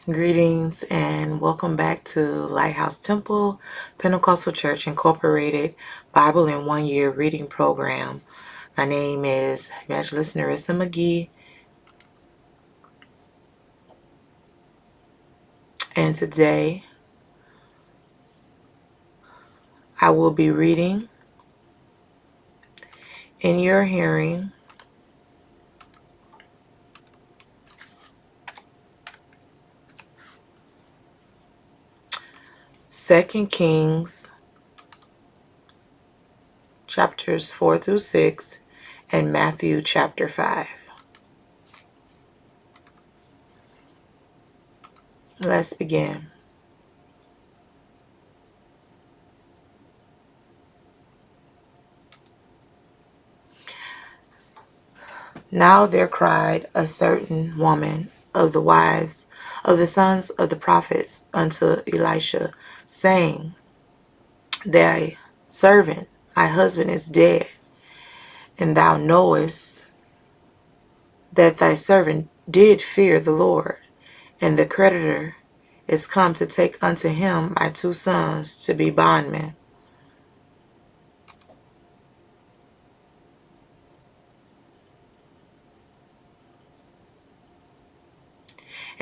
Greetings and welcome back to Lighthouse Temple Pentecostal Church Incorporated Bible in 1 Year Reading Program. My name is Evangelist Narissa McGee, and today I will be reading in your hearing Second Kings chapters 4 through 6 and Matthew chapter 5. Let's begin. Now there cried a certain woman of the wives of the sons of the prophets unto Elisha, saying, Thy servant, my husband, is dead, and thou knowest that thy servant did fear the Lord, and the creditor is come to take unto him my two sons to be bondmen.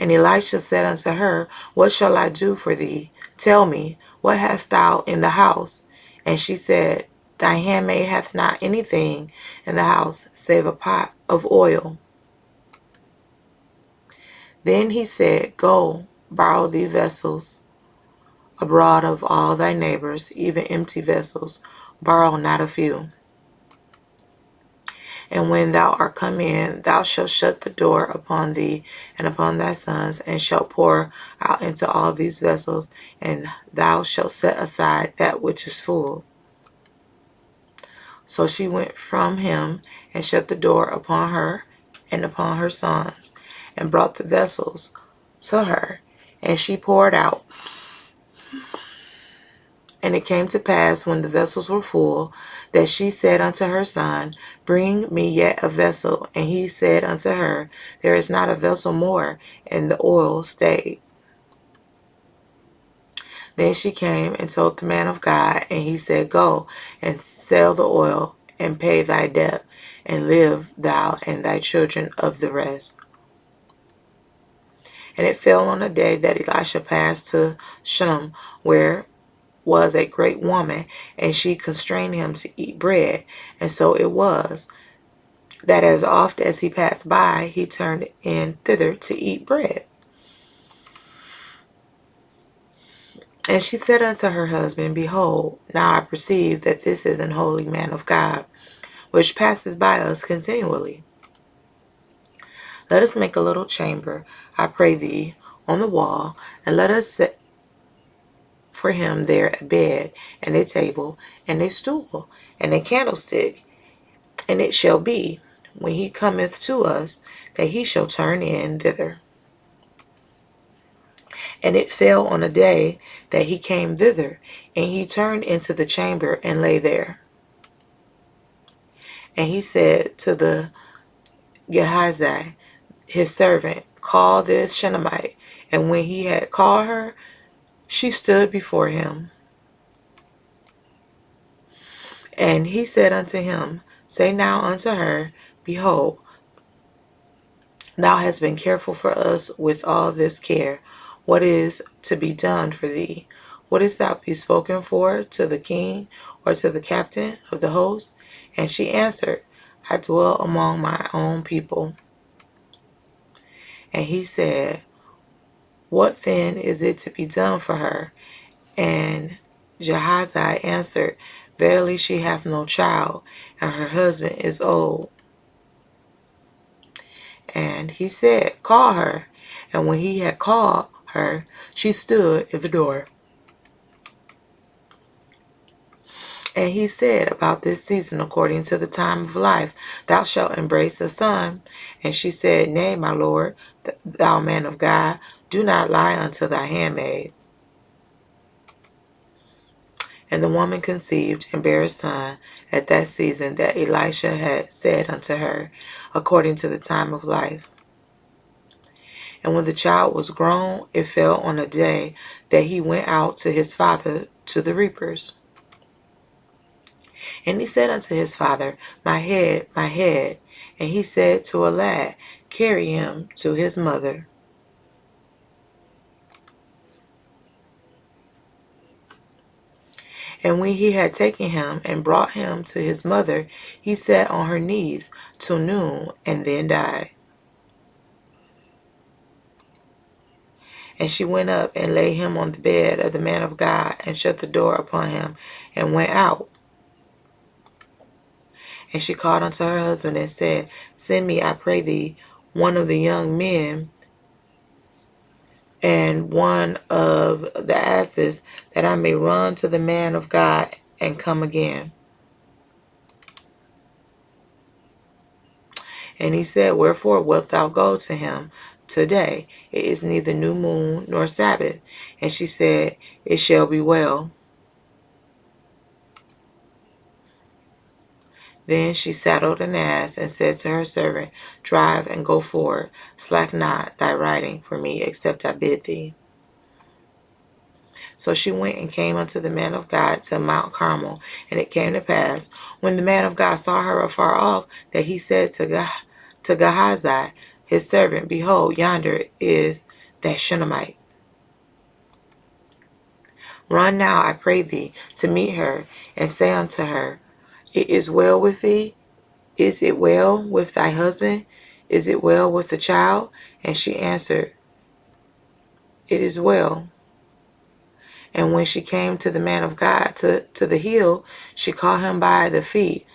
And Elisha said unto her, What shall I do for thee? Tell me, what hast thou in the house? And she said, Thy handmaid hath not anything in the house, save a pot of oil. Then he said, Go, borrow thee vessels abroad of all thy neighbors, even empty vessels, borrow not a few. And when thou art come in, thou shalt shut the door upon thee and upon thy sons, and shalt pour out into all these vessels, and thou shalt set aside that which is full. So she went from him, and shut the door upon her and upon her sons, and brought the vessels to her, and she poured out. And it came to pass, when the vessels were full, that she said unto her son, Bring me yet a vessel. And he said unto her, There is not a vessel more. And the oil stayed. Then she came and told the man of God, and he said, Go and sell the oil, and pay thy debt, and live thou and thy children of the rest. And it fell on a day that Elisha passed to Shunem, where was a great woman, and she constrained him to eat bread. And so it was, that as oft as he passed by, he turned in thither to eat bread. And she said unto her husband, Behold, now I perceive that this is an holy man of God, which passes by us continually. Let us make a little chamber, I pray thee, on the wall, and let us set for him there a bed, and a table, and a stool, and a candlestick. And it shall be, when he cometh to us, that he shall turn in thither. And it fell on a day that he came thither, and he turned into the chamber and lay there. And he said to the Gehazi, his servant, Call this Shunammite. And when he had called her, she stood before him. And he said unto him, Say now unto her, Behold, thou hast been careful for us with all this care. What is to be done for thee? Wouldst thou be spoken for to the king or to the captain of the host? And she answered, I dwell among my own people. And he said, What then is it to be done for her? And Gehazi answered, Verily she hath no child, and her husband is old. And he said, Call her. And when he had called her, she stood at the door. And he said, About this season, according to the time of life, thou shalt embrace a son. And she said, Nay, my lord, thou man of God, do not lie unto thy handmaid. And the woman conceived and bare a son at that season that Elisha had said unto her, according to the time of life. And when the child was grown, it fell on a day that he went out to his father to the reapers. And he said unto his father, My head, my head. And he said to a lad, Carry him to his mother. And when he had taken him and brought him to his mother, he sat on her knees till noon, and then died. And she went up and laid him on the bed of the man of God, and shut the door upon him, and went out. And she called unto her husband and said, Send me, I pray thee, one of the young men and one of the asses, that I may run to the man of God and come again. And he said, Wherefore wilt thou go to him today? It is neither new moon nor Sabbath. And she said, It shall be well. Then she saddled an ass and said to her servant, Drive and go forward. Slack not thy riding for me, except I bid thee. So she went and came unto the man of God to Mount Carmel. And it came to pass, when the man of God saw her afar off, that he said to Gehazi, his servant, Behold, yonder is that Shunammite. Run now, I pray thee, to meet her, and say unto her, It is well with thee? Is it well with thy husband? Is it well with the child? And she answered, It is well. And when she came to the man of God to the hill, she caught him by the feet.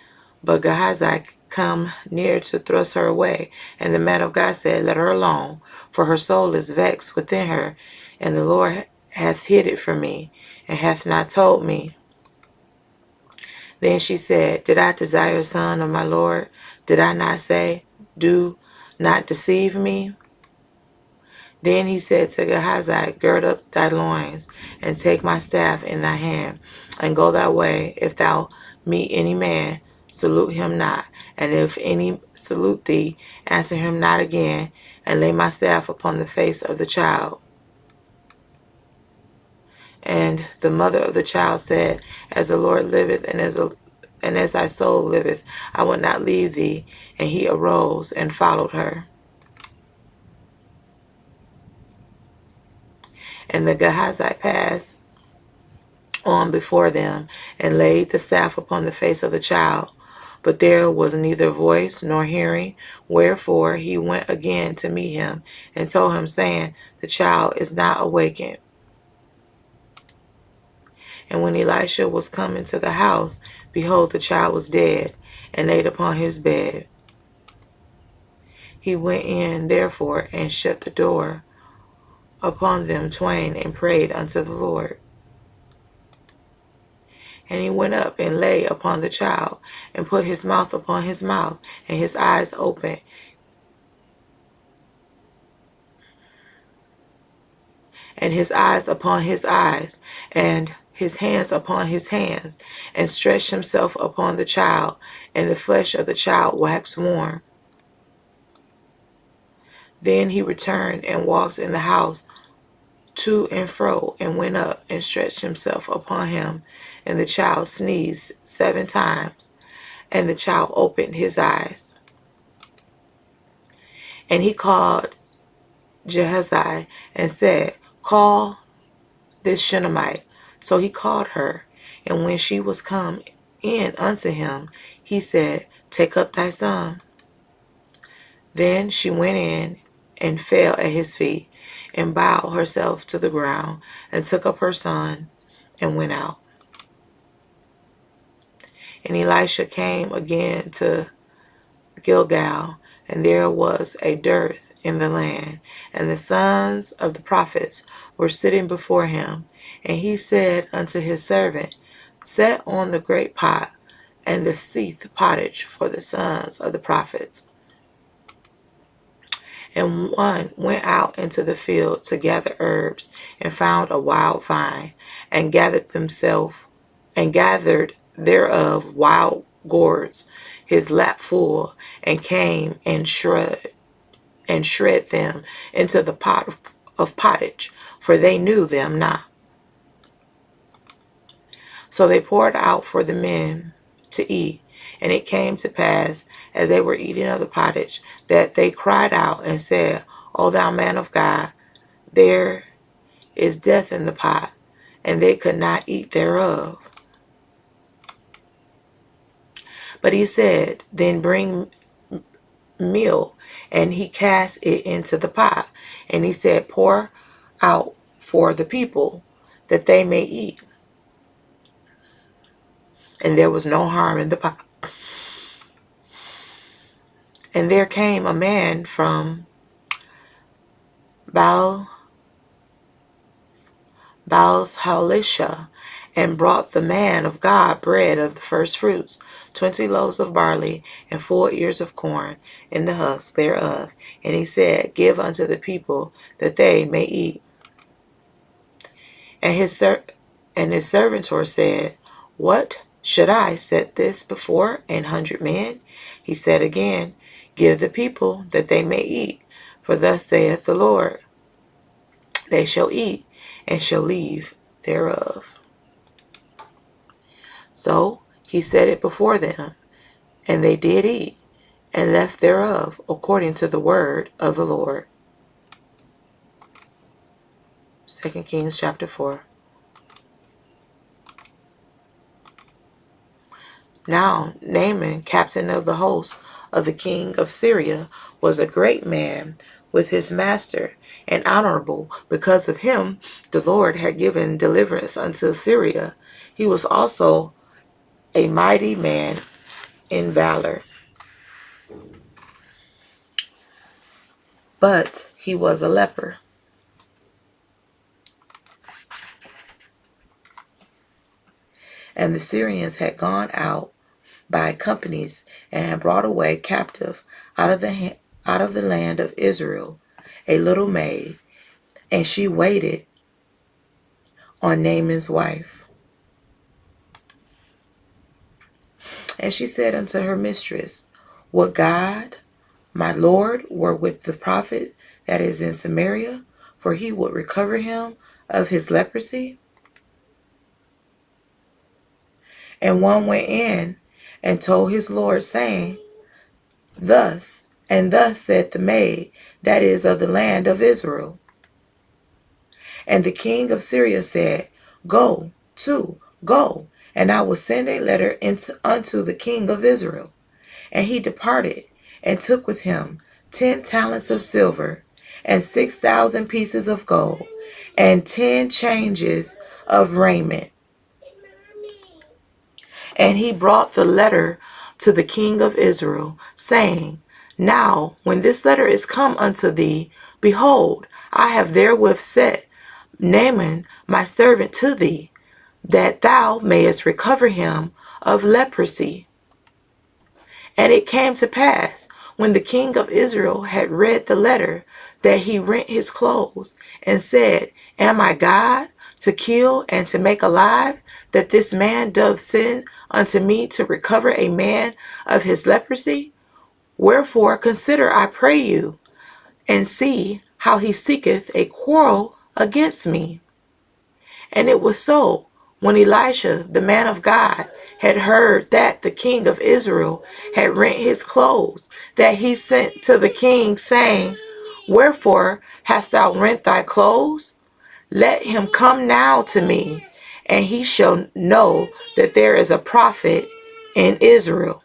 But Gehazi come near to thrust her away. And the man of God said, Let her alone, for her soul is vexed within her, and the Lord hath hid it from me, and hath not told me. Then she said, Did I desire a son of my Lord? Did I not say, Do not deceive me? Then he said to Gehazi, Gird up thy loins, and take my staff in thy hand, and go thy way. If thou meet any man, salute him not. And if any salute thee, answer him not again, and lay my staff upon the face of the child. And the mother of the child said, As the Lord liveth, and as thy soul liveth, I will not leave thee. And he arose and followed her. And the Gehazi passed on before them, and laid the staff upon the face of the child. But there was neither voice nor hearing, wherefore he went again to meet him, and told him, saying, The child is not awakened. And when Elisha was come into the house, behold, the child was dead, and laid upon his bed. He went in, therefore, and shut the door upon them twain, and prayed unto the Lord. And he went up and lay upon the child, and put his mouth upon his mouth, and his eyes opened. And his eyes upon his eyes, and his hands upon his hands, and stretched himself upon the child, and the flesh of the child waxed warm. Then he returned and walked in the house to and fro, and went up and stretched himself upon him. And the child sneezed 7 times, and the child opened his eyes. And he called Gehazi and said, Call this Shunammite. So he called her, and when she was come in unto him, he said, Take up thy son. Then she went in and fell at his feet, and bowed herself to the ground, and took up her son, and went out. And Elisha came again to Gilgal, and there was a dearth in the land, and the sons of the prophets were sitting before him. And he said unto his servant, Set on the great pot, and the seeth pottage for the sons of the prophets. And one went out into the field to gather herbs, and found a wild vine, and gathered thereof wild gourds, his lap full, and came and and shred them into the pot of pottage, for they knew them not. So they poured out for the men to eat. And it came to pass, as they were eating of the pottage, that they cried out and said, O thou man of God, there is death in the pot. And they could not eat thereof. But he said, Then bring meal. And he cast it into the pot. And he said, Pour out for the people, that they may eat. And there was no harm in the pot. And there came a man from Baal-Halisha, and brought the man of God bread of the first fruits, 20 loaves of barley, and 4 ears of corn, in the husk thereof. And he said, Give unto the people, that they may eat. And his servitor said, What? Should I set this before 100 men? He said again, Give the people, that they may eat. For thus saith the Lord, They shall eat, and shall leave thereof. So he set it before them, and they did eat, and left thereof, according to the word of the Lord. 2 Kings chapter 4. Now Naaman, captain of the host of the king of Syria, was a great man with his master, and honorable. Because of him the Lord had given deliverance unto Syria. He was also a mighty man in valor. But he was a leper. And the Syrians had gone out by companies, and had brought away captive out of the land of Israel a little maid, and she waited on Naaman's wife. And she said unto her mistress, Would God, my Lord, were with the prophet that is in Samaria, for he would recover him of his leprosy. And one went in and told his Lord, saying, Thus and thus said the maid that is of the land of Israel. And the king of Syria said, Go, and I will send a letter unto the king of Israel. And he departed, and took with him 10 talents of silver, and 6,000 pieces of gold, and 10 changes of raiment. And he brought the letter to the king of Israel, saying, Now, when this letter is come unto thee, behold, I have therewith set Naaman my servant to thee, that thou mayest recover him of leprosy. And it came to pass, when the king of Israel had read the letter, that he rent his clothes, and said, Am I God, to kill and to make alive, that this man doth send unto me to recover a man of his leprosy? Wherefore consider, I pray you, and see how he seeketh a quarrel against me. And it was so, when Elisha, the man of God, had heard that the king of Israel had rent his clothes, that he sent to the king, saying, Wherefore hast thou rent thy clothes? Let him come now to me, and he shall know that there is a prophet in Israel.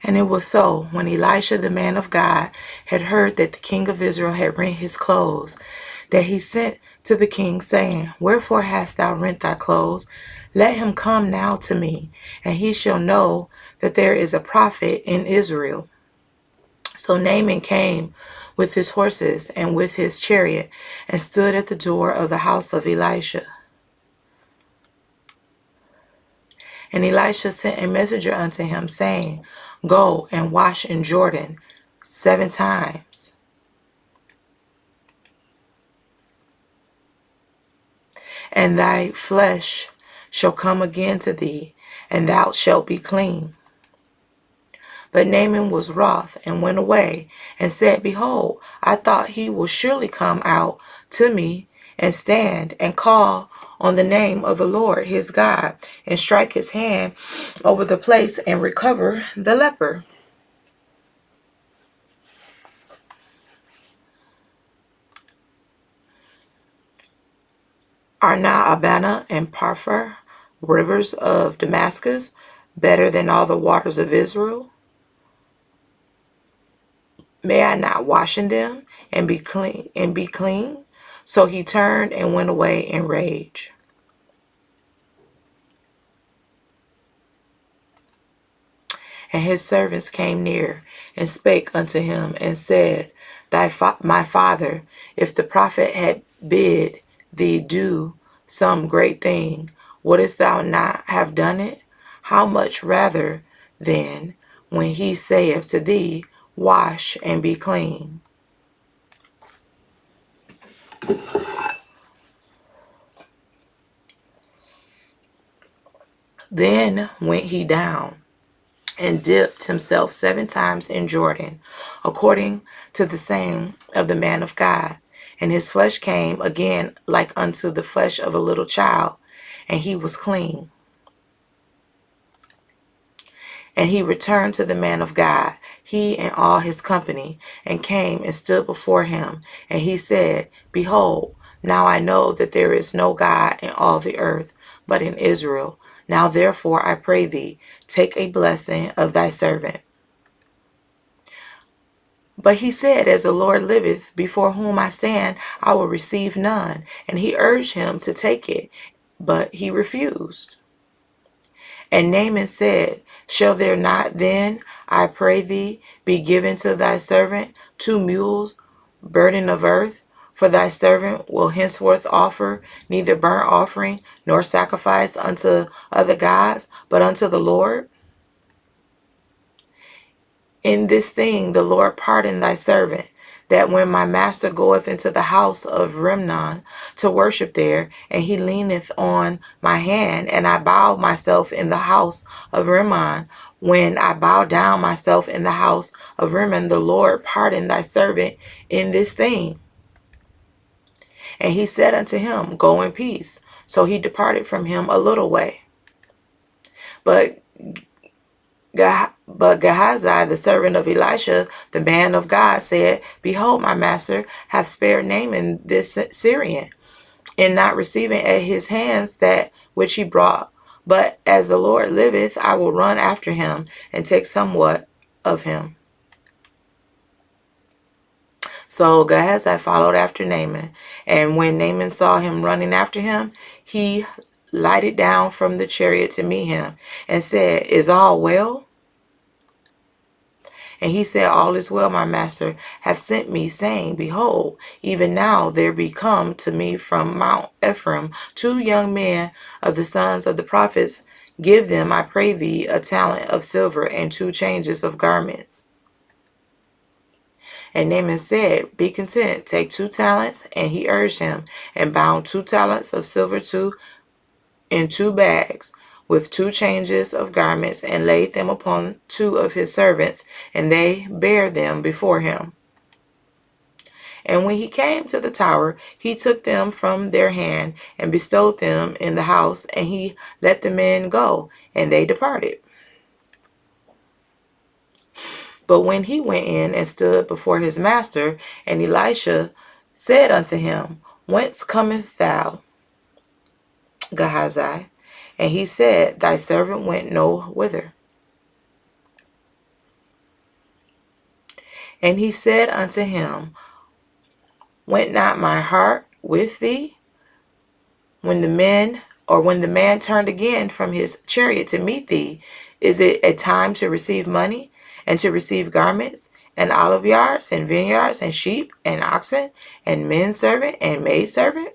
And it was so, when Elisha the man of God had heard that the king of Israel had rent his clothes, that he sent to the king, saying, Wherefore hast thou rent thy clothes? Let him come now to me, and he shall know that there is a prophet in Israel. So Naaman came with his horses and with his chariot, and stood at the door of the house of Elisha. And Elisha sent a messenger unto him, saying, Go and wash in Jordan 7 times, and thy flesh shall come again to thee, and thou shalt be clean. But Naaman was wroth, and went away, and said, Behold, I thought he will surely come out to me, and stand, and call on the name of the Lord his God, and strike his hand over the place, and recover the leper. Are not Abana and Pharpar, rivers of Damascus, better than all the waters of Israel? May I not wash in them and be clean? So he turned and went away in rage. And his servants came near and spake unto him and said, My father, if the prophet had bid thee do some great thing, wouldest thou not have done it? How much rather then when he saith to thee, Wash and be clean? Then went he down and dipped himself 7 times in Jordan, according to the saying of the man of God. And his flesh came again like unto the flesh of a little child, and he was clean. And he returned to the man of God, he and all his company, and came and stood before him. And he said, Behold, now I know that there is no God in all the earth, but in Israel. Now therefore I pray thee, take a blessing of thy servant. But he said, As the Lord liveth, before whom I stand, I will receive none. And he urged him to take it, but he refused. And Naaman said, Shall there not then, I pray thee, be given to thy servant 2 mules, burden of earth? For thy servant will henceforth offer neither burnt offering nor sacrifice unto other gods, but unto the Lord. In this thing the Lord pardon thy servant, that when my master goeth into the house of Rimmon to worship there, and he leaneth on my hand, and I bow myself in the house of Rimmon, when I bow down myself in the house of Rimmon, the Lord pardon thy servant in this thing. And he said unto him, Go in peace. So he departed from him a little way. But Gehazi, the servant of Elisha, the man of God, said, Behold, my master hath spared Naaman this Syrian, in not receiving at his hands that which he brought. But as the Lord liveth, I will run after him, and take somewhat of him. So Gehazi followed after Naaman, and when Naaman saw him running after him, he lighted down from the chariot to meet him, and said, Is all well? And he said, All is well, my master have sent me, saying, Behold, even now there be come to me from Mount Ephraim 2 young men of the sons of the prophets. Give them, I pray thee, a talent of silver and 2 changes of garments. And Naaman said, Be content, take 2 talents. And he urged him, and bound 2 talents of silver in 2 bags, with 2 changes of garments, and laid them upon 2 of his servants, and they bare them before him. And when he came to the tower, he took them from their hand, and bestowed them in the house, and he let the men go, and they departed. But when he went in and stood before his master, and Elisha said unto him, Whence comest thou, Gehazi? And he said, Thy servant went no whither. And he said unto him, Went not my heart with thee when the man turned again from his chariot to meet thee? Is it a time to receive money, and to receive garments, and olive yards, and vineyards, and sheep, and oxen, and men servant, and maid servant?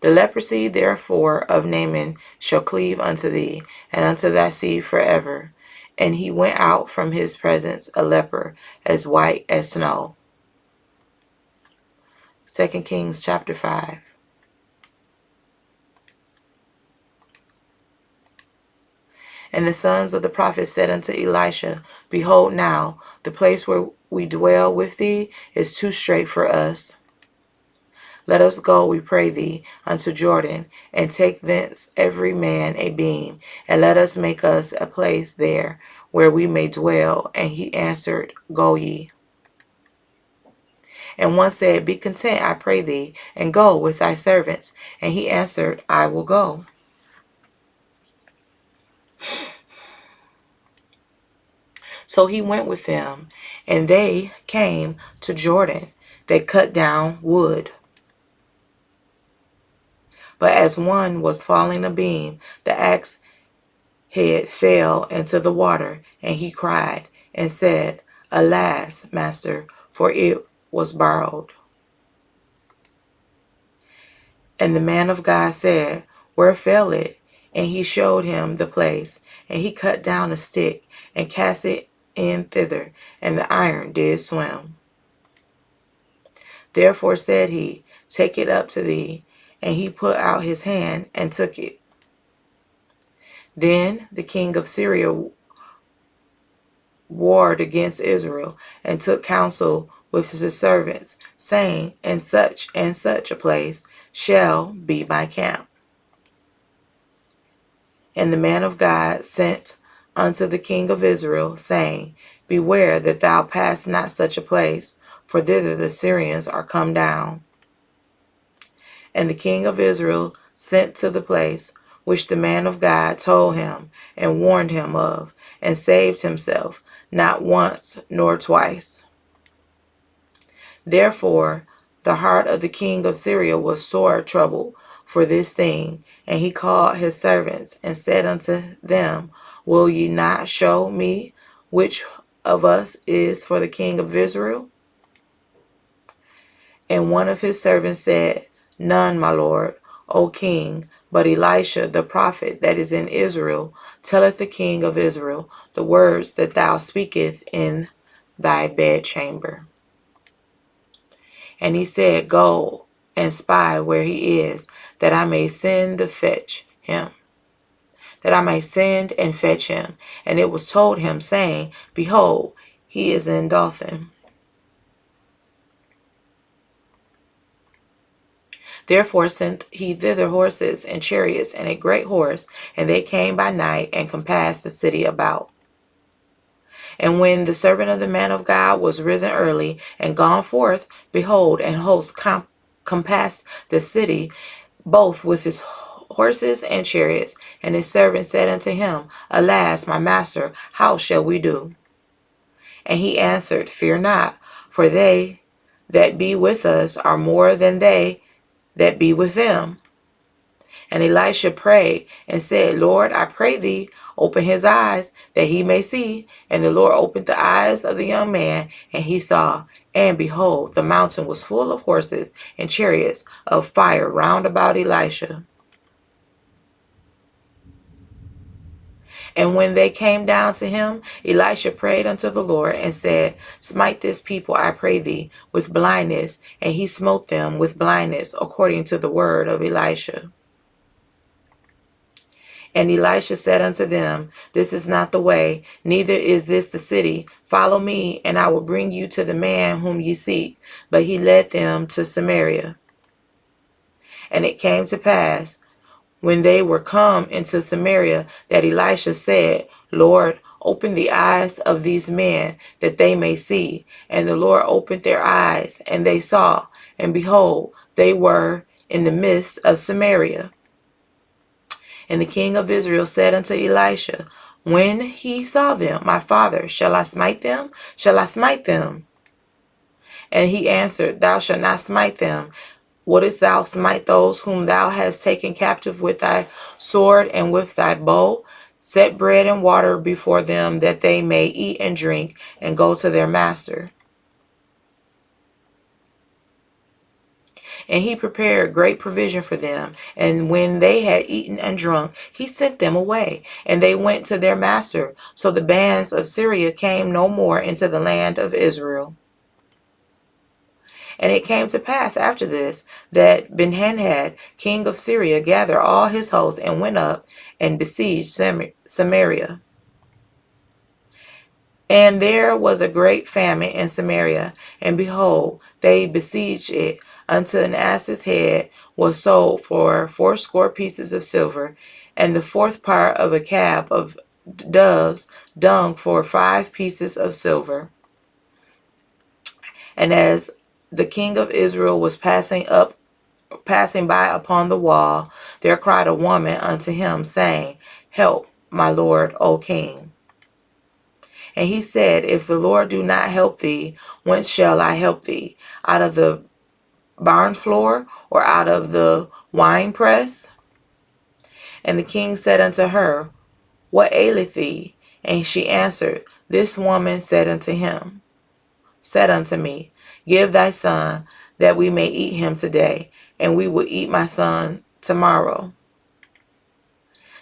The leprosy therefore of Naaman shall cleave unto thee, and unto thy seed forever. And he went out from his presence a leper, as white as snow. 2 Kings chapter 5. And the sons of the prophets said unto Elisha, Behold now, the place where we dwell with thee is too strait for us. Let us go, we pray thee, unto Jordan, and take thence every man a beam, and let us make us a place there where we may dwell. And he answered, Go ye. And one said, Be content, I pray thee, and go with thy servants. And he answered, I will go. So he went with them, and they came to Jordan. They cut down wood. But as one was falling a beam, the axe head fell into the water, and he cried and said, Alas, master, for it was borrowed. And the man of God said, Where fell it? And he showed him the place. And he cut down a stick and cast it in thither, and the iron did swim. Therefore said he, Take it up to thee. And he put out his hand and took it. Then the king of Syria warred against Israel, and took counsel with his servants, saying, In such and such a place shall be my camp. And the man of God sent unto the king of Israel, saying, Beware that thou pass not such a place, for thither the Syrians are come down. And the king of Israel sent to the place which the man of God told him, and warned him of, and saved himself, not once nor twice. Therefore the heart of the king of Syria was sore troubled for this thing, and he called his servants, and said unto them, Will ye not show me which of us is for the king of Israel? And one of his servants said, None, my lord, O king, but Elisha the prophet that is in Israel telleth the king of Israel the words that thou speakest in thy bedchamber. And he said, Go and spy where he is, that I may send and fetch him. And it was told him, saying, Behold, he is in Dothan. Therefore sent he thither horses and chariots and a great horse, and they came by night and compassed the city about. And when the servant of the man of God was risen early and gone forth, behold, an host compassed the city, both with his horses and chariots. And his servant said unto him, Alas, my master, how shall we do? And he answered, Fear not, for they that be with us are more than they that be with them. And Elisha prayed and said, Lord, I pray thee, open his eyes that he may see. And the Lord opened the eyes of the young man, and he saw. And behold, the mountain was full of horses and chariots of fire round about Elisha. And when they came down to him, Elisha prayed unto the Lord and said, Smite this people, I pray thee, with blindness. And he smote them with blindness, according to the word of Elisha. And Elisha said unto them, This is not the way, neither is this the city. Follow me, and I will bring you to the man whom ye seek. But he led them to Samaria. And it came to pass, when they were come into Samaria, that Elisha said, Lord, open the eyes of these men, that they may see. And the Lord opened their eyes, and they saw. And behold, they were in the midst of Samaria. And the king of Israel said unto Elisha, When he saw them, my father, shall I smite them? Shall I smite them? And he answered, Thou shalt not smite them. Wouldest thou smite those whom thou hast taken captive with thy sword and with thy bow? Set bread and water before them, that they may eat and drink, and go to their master. And he prepared great provision for them. And when they had eaten and drunk, he sent them away, and they went to their master. So the bands of Syria came no more into the land of Israel. And it came to pass after this, that Benhadad, king of Syria, gathered all his hosts, and went up and besieged Samaria. And there was a great famine in Samaria, and behold, they besieged it, until an ass's head was sold for 80 pieces of silver, and the fourth part of a cab of doves dung for 5 pieces of silver. And as the king of Israel was passing by upon the wall, there cried a woman unto him, saying, Help, my lord, O king. And he said, If the Lord do not help thee, whence shall I help thee? Out of the barn floor, or out of the winepress? And the king said unto her, What aileth thee? And she answered, This woman said unto me, Give thy son, that we may eat him today, and we will eat my son tomorrow.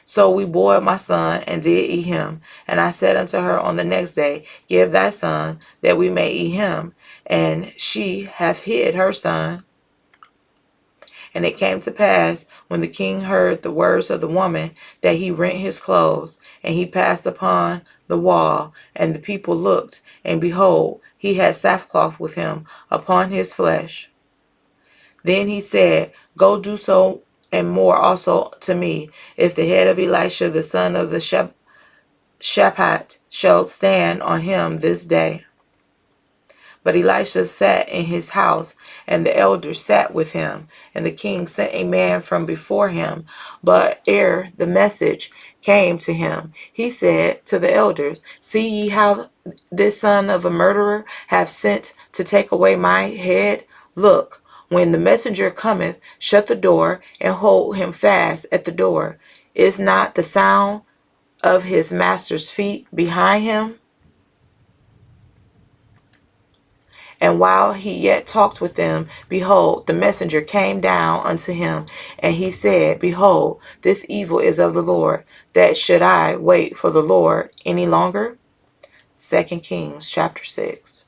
So we boiled my son, and did eat him. And I said unto her on the next day, Give thy son, that we may eat him. And she hath hid her son. And it came to pass, when the king heard the words of the woman, that he rent his clothes, and he passed upon the wall. And the people looked, and behold, he had sackcloth with him upon his flesh. Then he said, Go do so and more also to me, if the head of Elisha the son of the Shaphat shall stand on him this day. But Elisha sat in his house, and the elders sat with him. And the king sent a man from before him. But ere the message came to him, he said to the elders, See ye how this son of a murderer hath sent to take away my head? Look, when the messenger cometh, shut the door, and hold him fast at the door. Is not the sound of his master's feet behind him? And while he yet talked with them, behold, the messenger came down unto him, and he said, Behold, this evil is of the Lord, that should I wait for the Lord any longer? 2 Kings chapter 6.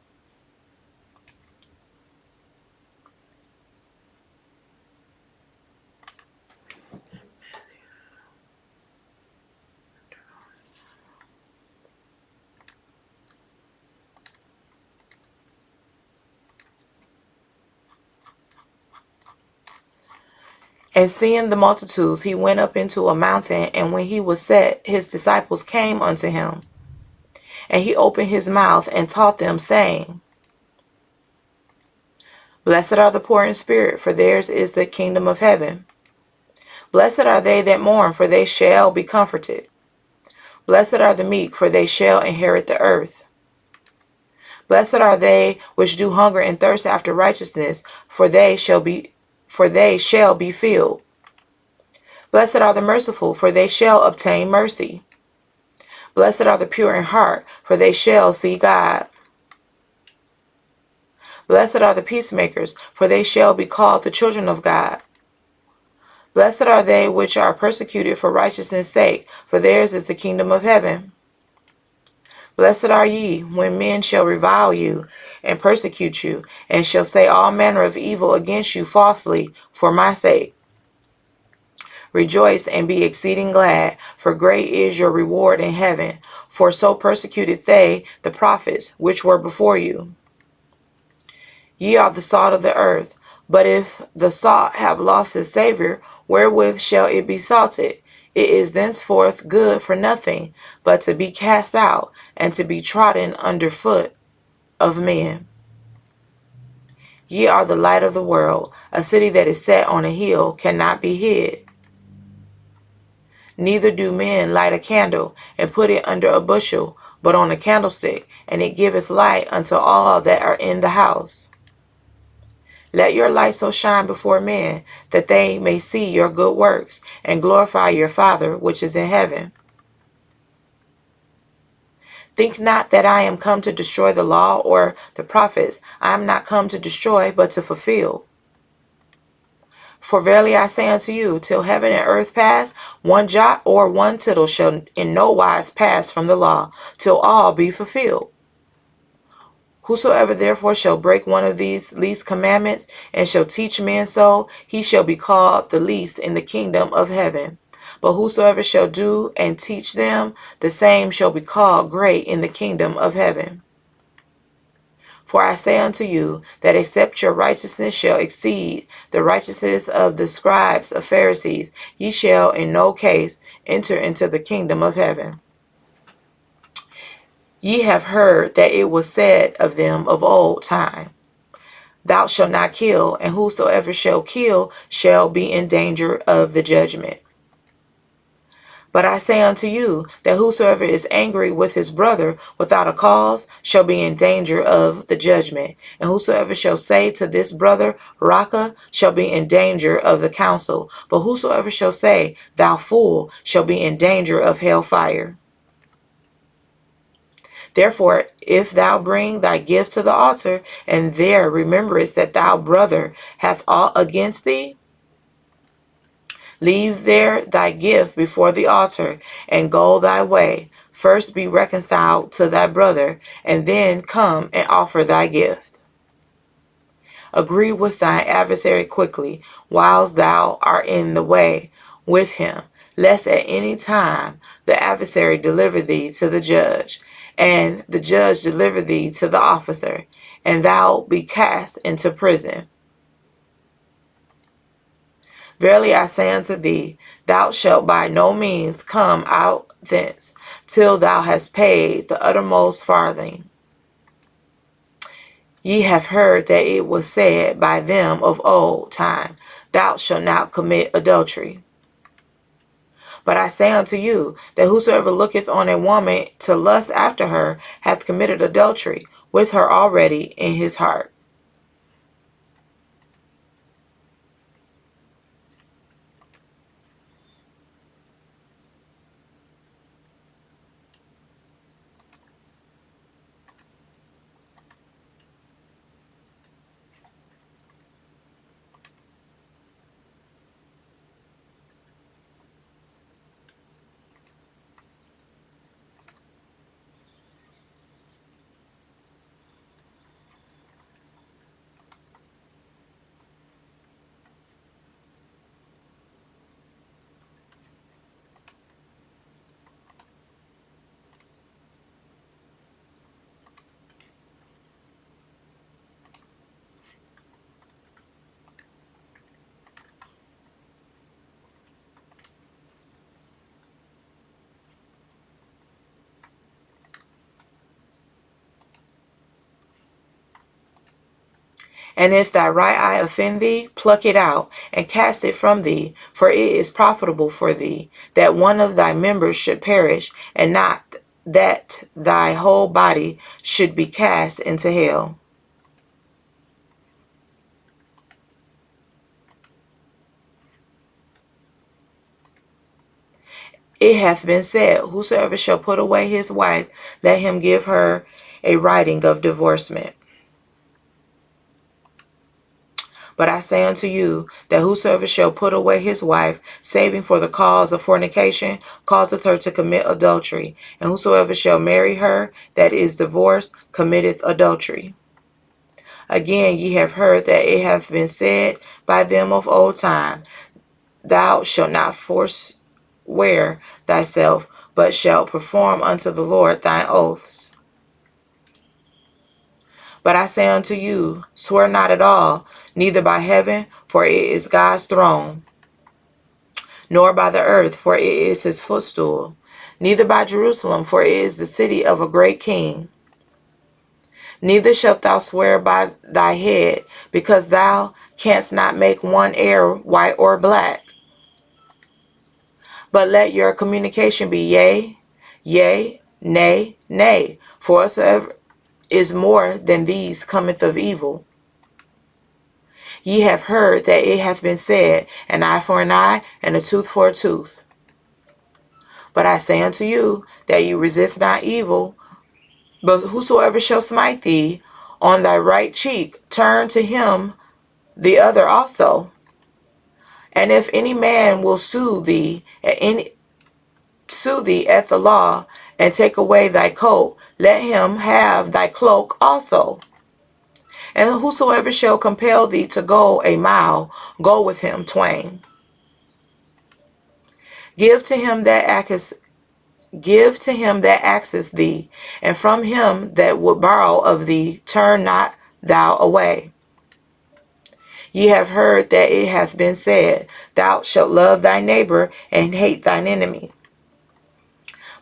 And seeing the multitudes, he went up into a mountain, and when he was set, his disciples came unto him. And he opened his mouth and taught them, saying, Blessed are the poor in spirit, for theirs is the kingdom of heaven. Blessed are they that mourn, for they shall be comforted. Blessed are the meek, for they shall inherit the earth. Blessed are they which do hunger and thirst after righteousness, for they shall be filled. Blessed are the merciful, for they shall obtain mercy. Blessed are the pure in heart, for they shall see God. Blessed are the peacemakers, for they shall be called the children of God. Blessed are they which are persecuted for righteousness' sake, for theirs is the kingdom of heaven. Blessed are ye, when men shall revile you, and persecute you, and shall say all manner of evil against you falsely, for my sake. Rejoice and be exceeding glad, for great is your reward in heaven, for so persecuted they the prophets which were before you. Ye are the salt of the earth, but if the salt have lost his savour, wherewith shall it be salted? It is thenceforth good for nothing, but to be cast out, and to be trodden under foot of men. Ye are the light of the world. A city that is set on a hill cannot be hid. Neither do men light a candle and put it under a bushel, but on a candlestick, and it giveth light unto all that are in the house. Let your light so shine before men, that they may see your good works, and glorify your Father which is in heaven. Think not that I am come to destroy the law or the prophets. I am not come to destroy, but to fulfill. For verily I say unto you, till heaven and earth pass, one jot or one tittle shall in no wise pass from the law, till all be fulfilled. Whosoever therefore shall break one of these least commandments, and shall teach men so, he shall be called the least in the kingdom of heaven. But whosoever shall do and teach them, the same shall be called great in the kingdom of heaven. For I say unto you, that except your righteousness shall exceed the righteousness of the scribes of Pharisees, ye shall in no case enter into the kingdom of heaven. Ye have heard that it was said of them of old time, Thou shalt not kill, and whosoever shall kill shall be in danger of the judgment. But I say unto you, that whosoever is angry with his brother without a cause shall be in danger of the judgment. And whosoever shall say to this brother, Raca, shall be in danger of the council. But whosoever shall say, Thou fool, shall be in danger of hell fire. Therefore, if thou bring thy gift to the altar, and there rememberest that thy brother hath aught against thee, leave there thy gift before the altar, and go thy way. First be reconciled to thy brother, and then come and offer thy gift. Agree with thy adversary quickly, whilst thou art in the way with him, lest at any time the adversary deliver thee to the judge, and the judge deliver thee to the officer, and thou be cast into prison. Verily I say unto thee, thou shalt by no means come out thence, till thou hast paid the uttermost farthing. Ye have heard that it was said by them of old time, Thou shalt not commit adultery. But I say unto you, that whosoever looketh on a woman to lust after her hath committed adultery with her already in his heart. And if thy right eye offend thee, pluck it out, and cast it from thee, for it is profitable for thee, that one of thy members should perish, and not that thy whole body should be cast into hell. It hath been said, Whosoever shall put away his wife, let him give her a writing of divorcement. But I say unto you, that whosoever shall put away his wife, saving for the cause of fornication, causeth her to commit adultery. And whosoever shall marry her that is divorced, committeth adultery. Again, ye have heard that it hath been said by them of old time, Thou shalt not forswear thyself, but shalt perform unto the Lord thine oaths. But I say unto you, swear not at all, neither by heaven, for it is God's throne, nor by the earth, for it is his footstool, neither by Jerusalem, for it is the city of a great king. Neither shalt thou swear by thy head, because thou canst not make one hair white or black. But let your communication be yea, yea, nay, nay. For whatsoever is more than these cometh of evil. Ye have heard that it hath been said, an eye for an eye, and a tooth for a tooth. But I say unto you, that you resist not evil, but whosoever shall smite thee on thy right cheek, turn to him the other also. And if any man will sue thee at the law, and take away thy coat, let him have thy cloak also. And whosoever shall compel thee to go a mile, go with him twain. Give to him that asketh thee, and from him that would borrow of thee, turn not thou away. Ye have heard that it hath been said, Thou shalt love thy neighbor, and hate thine enemy.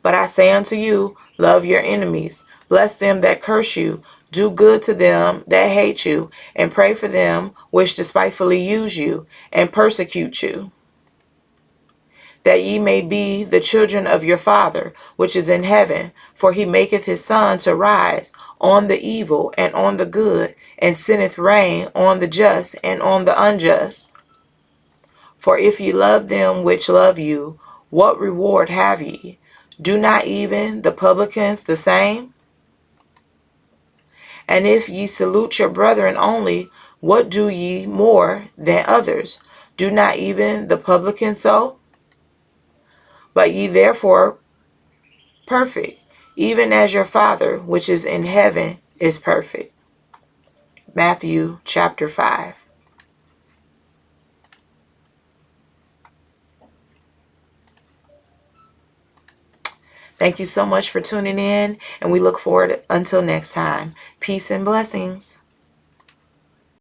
But I say unto you, love your enemies, bless them that curse you, do good to them that hate you, and pray for them which despitefully use you, and persecute you, that ye may be the children of your Father which is in heaven. For he maketh his sun to rise on the evil and on the good, and sendeth rain on the just and on the unjust. For if ye love them which love you, what reward have ye? Do not even the publicans the same? And if ye salute your brethren only, what do ye more than others? Do not even the publicans so? But ye therefore perfect, even as your Father which is in heaven is perfect. Matthew chapter 5. Thank you so much for tuning in, and we look forward until next time. Peace and blessings.